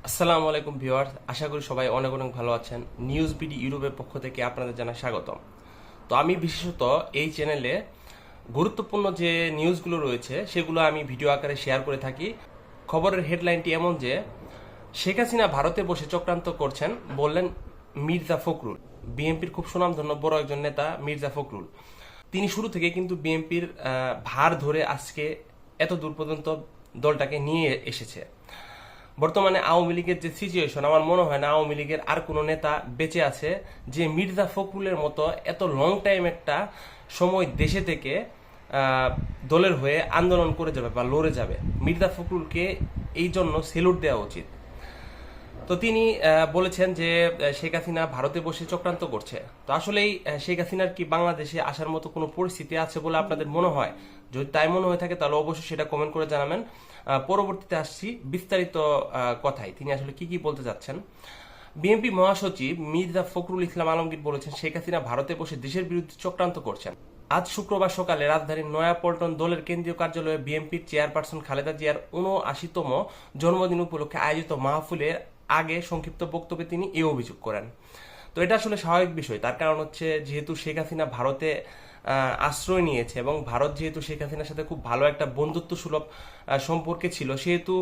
আসসালামু আলাইকুম ভিউয়ার্স, আশা করি সবাই অনেক অনেক ভালো আছেন। নিউজ বিডি ইউরোপের পক্ষ থেকে আপনাদের জানাই স্বাগতম। তো আমি বিশেষত এই চ্যানেলে গুরুত্বপূর্ণ যে নিউজগুলো রয়েছে সেগুলো আমি ভিডিও আকারে শেয়ার করে থাকি। খবরের হেডলাইনটি এমন যে শেখ হাসিনা ভারতে বসে চক্রান্ত করছেন বললেন মির্জা ফখরুল। বিএনপির খুব সুনামধন্য বড় একজন নেতা মির্জা ফখরুল, তিনি শুরু থেকে কিন্তু বিএনপির ভার ধরে আজকে এত দূর পর্যন্ত দলটাকে নিয়ে এসেছে। বর্তমানে আওয়ামী লীগের যে সিচুয়েশন, আমার মনে হয় না আওয়ামী লীগের আর কোনো নেতা বেঁচে আছে যে মির্জা ফখরুলের মতো এত লং টাইম একটা সময় দেশে থেকে দলের হয়ে আন্দোলন করে যাবে বা লড়ে যাবে। মির্জা ফখরুলকে এই জন্য সেলুট দেওয়া উচিত। তো তিনি বলেছেন যে শেখ হাসিনা ভারতে বসে চক্রান্ত করছে। তো আসলেই শেখ হাসিনার কি বাংলাদেশে আসার মতো কোনো পরিস্থিতি আছে বলে আপনাদের মনে হয়? যদি তাই মনে হয়ে থাকে তাহলে অবশ্যই সেটা কমেন্ট করে জানাবেন। পরবর্তীতে আসছি বিস্তারিত কথায়, তিনি আসলে কি কি বলতে যাচ্ছেন। বিএনপি মহাসচিব মির্জা ফখরুল ইসলাম আলমগীর বলেছেন শেখ হাসিনা ভারতে বসে দেশের বিরুদ্ধে চক্রান্ত করছেন। আজ শুক্রবার সকালে রাজধানীর নয়াপল্টন দলের কেন্দ্রীয় কার্যালয়ে বিএনপির চেয়ারপারসন খালেদা জিয়ার ৭৯তম জন্মদিন উপলক্ষে আয়োজিত মাহফিলের আগে সংক্ষিপ্ত বক্তব্যে তিনি এই অভিযোগ করেন। তো এটা আসলে স্বাভাবিক বিষয়, তার কারণ হচ্ছে যেহেতু শেখ হাসিনা ভারতে আশ্রয় নিয়েছে এবং ভারত যেহেতু শেখ হাসিনার সাথে খুব ভালো একটা বন্ধুত্ব সুলভ সম্পর্কে ছিল, সেহেতু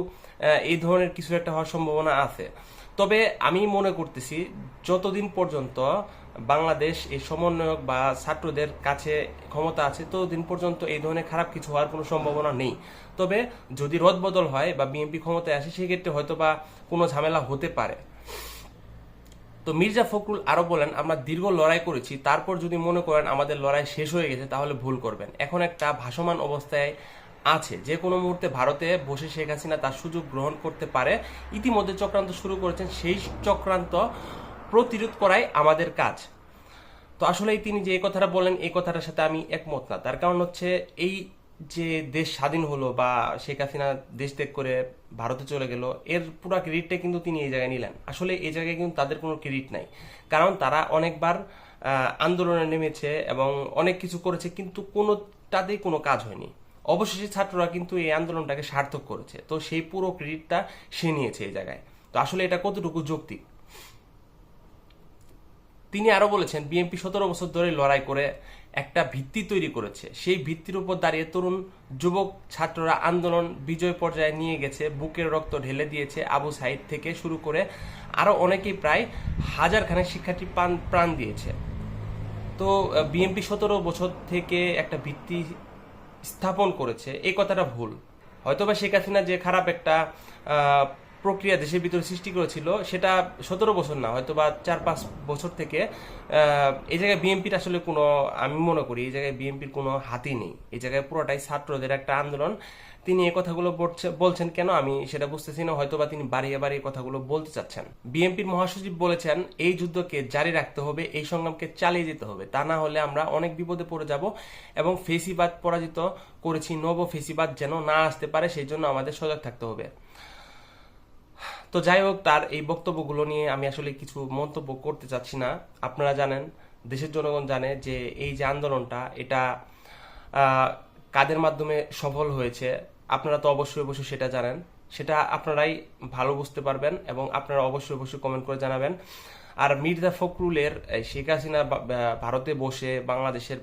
এই ধরনের কিছু একটা হওয়ার সম্ভাবনা আছে। তবে আমি মনে করতেছি যতদিন পর্যন্ত বাংলাদেশ এই সমন্বয়ক বা ছাত্রদের কাছে ক্ষমতা আছে ততদিন পর্যন্ত এই ধরনের খারাপ কিছু হওয়ার কোনো সম্ভাবনা নেই। তবে যদি রদবদল হয় বা বিএনপি ক্ষমতায় আসে সেক্ষেত্রে হয়তো বা কোনো ঝামেলা হতে পারে। তো মির্জা ফখরুল আরো বলেন, আমরা দীর্ঘ লড়াই করেছি, তারপর যদি মনে করেন আমাদের লড়াই শেষ হয়ে গেছে তাহলে ভুল করবেন। এখন একটা ভাসমান অবস্থায় আছে, যে কোনো মুহূর্তে ভারতে বসে শেখ হাসিনা তার সুযোগ গ্রহণ করতে পারে। ইতিমধ্যে চক্রান্ত শুরু করেছেন, সেই চক্রান্ত প্রতিরোধ করাই আমাদের কাজ। তো আসলে তিনি যে এই কথাটা বলেন এই কথাটার সাথে আমি একমত না। তার কারণ হচ্ছে এই যে দেশ স্বাধীন হলো বা শেখ হাসিনা দেশ ত্যাগ করে ভারতে চলে গেল, এর পুরো ক্রেডিটটা কিন্তু তিনি এই জায়গায় নিলেন। আসলে এই জায়গায় কিন্তু তাদের কোনো ক্রেডিট নাই, কারণ তারা অনেকবার আন্দোলনে নেমেছে এবং অনেক কিছু করেছে, কিন্তু কোনোটাতেই কোনো কাজ হয়নি। অবশেষে ছাত্ররা কিন্তু এই আন্দোলনটাকে সার্থক করেছে, তো সেই পুরো ক্রেডিটটা সে নিয়েছে এই জায়গায়। তো আসলে এটা কতটুকু যৌক্তিক? তিনি আরো বলেছেন, বিএনপি ১৭ বছর ধরে লড়াই করে একটা ভিত্তি তৈরি করেছে, সেই ভিত্তির উপর দাঁড়িয়ে তরুণ যুবক ছাত্ররা আন্দোলন বিজয় পর্যায়ে নিয়ে গেছে, বুকের রক্ত ঢেলে দিয়েছে। আবু সাইদ থেকে শুরু করে আরো অনেকেই, প্রায় হাজারখানেক শিক্ষার্থী প্রাণ দিয়েছে। তো বিএনপি ১৭ বছর থেকে একটা ভিত্তি স্থাপন করেছে, এই কথাটা ভুল। হয়তোবা শেখ হাসিনা যে খারাপ একটা প্রক্রিয়া দেশের ভিতরে সৃষ্টি করেছিল সেটা ১৭ বছর না, হয়তোবা ৪-৫ বছর থেকে এই জায়গায় বিএনপির আসলে কোনো, আমি মনে করি এই জায়গায় বিএনপির কোনো হাতই নেই। এই জায়গায় পুরোটাই ছাত্রদের একটা আন্দোলন। তিনি এই কথাগুলো বলছেন কেন আমি সেটা বুঝতেছি না, হয়তোবা তিনি বাড়িয়ে বাড়িয়ে কথাগুলো বলতে চাচ্ছেন। বিএনপির মহাসচিব বলেছেন, এই যুদ্ধকে জারি রাখতে হবে, এই সংগ্রামকে চালিয়ে যেতে হবে, তা না হলে আমরা অনেক বিপদে পড়ে যাব এবং ফেসিবাদ পরাজিত করেছি, নব ফেসিবাদ যেন না আসতে পারে সেই জন্য আমাদের সজাগ থাকতে হবে। তো যাই হোক, তার এই বক্তব্যগুলো নিয়ে আমি আসলে কিছু মন্তব্য করতে চাচ্ছি না। আপনারা জানেন, দেশের জনগণ জানে যে এই যে আন্দোলনটা এটা কাদের মাধ্যমে সফল হয়েছে। আপনারা তো অবশ্যই অবশ্যই সেটা জানেন, সেটা আপনারাই ভালো বুঝতে পারবেন এবং আপনারা অবশ্যই অবশ্যই কমেন্ট করে জানাবেন। আর মির্জা ফখরুলের শেখ হাসিনা ভারতে বসে বাংলাদেশের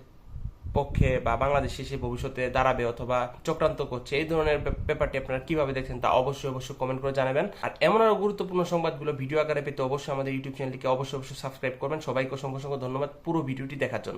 পক্ষে বা বাংলাদেশে সে ভবিষ্যতে দাঁড়াবে অথবা চক্রান্ত করছে, এই ধরনের ব্যাপারটি আপনারা কিভাবে দেখছেন তা অবশ্যই অবশ্যই কমেন্ট করে জানাবেন। আর এমন আরো গুরুত্বপূর্ণ সংবাদগুলো ভিডিও আকারে পেতে অবশ্যই আমাদের ইউটিউব চ্যানেলটিকে অবশ্যই অবশ্যই সাবস্ক্রাইব করবেন। সবাইকে অসংখ্য অসংখ্য ধন্যবাদ পুরো ভিডিওটি দেখার জন্য।